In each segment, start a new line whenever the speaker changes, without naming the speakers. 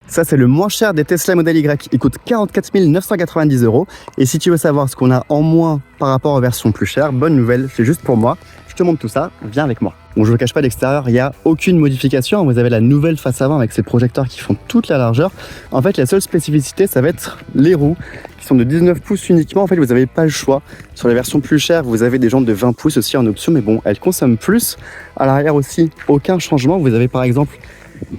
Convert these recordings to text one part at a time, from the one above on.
Ça, c'est le moins cher des Tesla Model Y. Il coûte 44 990 €. Et si tu veux savoir ce qu'on a en moins par rapport aux versions plus chères, bonne nouvelle, c'est juste pour moi. Je te montre tout ça, viens avec moi. Bon, je ne vous cache pas, l'extérieur, il n'y a aucune modification. Vous avez la nouvelle face avant avec ces projecteurs qui font toute la largeur. En fait, la seule spécificité, ça va être les roues qui sont de 19 pouces uniquement. En fait, vous n'avez pas le choix. Sur les versions plus chères, vous avez des jantes de 20 pouces aussi en option, mais bon, elles consomment plus. À l'arrière aussi, aucun changement. Vous avez par exemple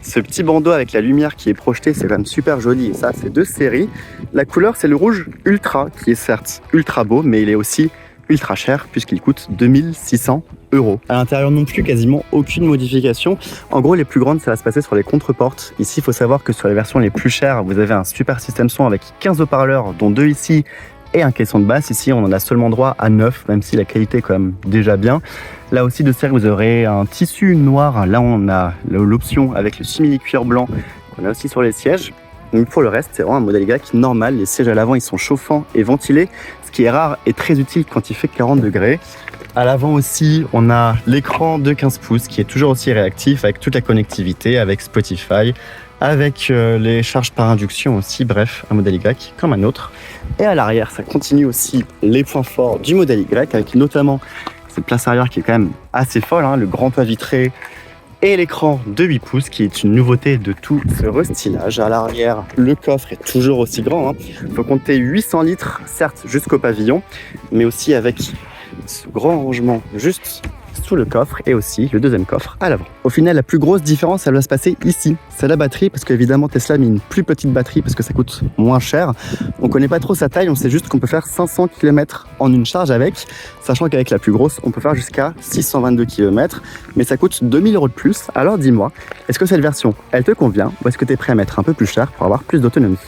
ce petit bandeau avec la lumière qui est projetée, c'est quand même super joli. Et ça, c'est de série. La couleur, c'est le rouge Ultra, qui est certes ultra beau, mais il est aussi ultra cher puisqu'il coûte 2600 €. À l'intérieur non plus, quasiment aucune modification. En gros, les plus grandes, ça va se passer sur les contreportes. Ici, il faut savoir que sur les versions les plus chères, vous avez un super système son avec 15 haut-parleurs, dont 2 ici et un caisson de basse. Ici, on en a seulement droit à 9, même si la qualité est quand même déjà bien. Là aussi, de série, vous aurez un tissu noir. Là, on a l'option avec le simili-cuir blanc qu'on a aussi sur les sièges. Donc pour le reste, c'est vraiment un modèle Y normal. Les sièges à l'avant, ils sont chauffants et ventilés, ce qui est rare et très utile quand il fait 40 degrés. À l'avant aussi, on a l'écran de 15 pouces qui est toujours aussi réactif avec toute la connectivité, avec Spotify, avec les charges par induction aussi. Bref, un modèle Y comme un autre. Et à l'arrière, ça continue aussi les points forts du modèle Y, avec notamment cette place arrière qui est quand même assez folle, hein, le grand toit vitré et l'écran de 8 pouces qui est une nouveauté de tout ce restylage. À l'arrière, le coffre est toujours aussi grand. Il faut compter 800 litres, certes jusqu'au pavillon, mais aussi avec ce grand rangement juste sous le coffre et aussi le deuxième coffre à l'avant. Au final, la plus grosse différence, elle va se passer ici. C'est la batterie, parce qu'évidemment Tesla a mis une plus petite batterie parce que ça coûte moins cher. On connaît pas trop sa taille, on sait juste qu'on peut faire 500 km en une charge avec, sachant qu'avec la plus grosse, on peut faire jusqu'à 622 km, mais ça coûte 2000 € de plus. Alors dis-moi, est-ce que cette version, elle te convient ou est-ce que tu es prêt à mettre un peu plus cher pour avoir plus d'autonomie ?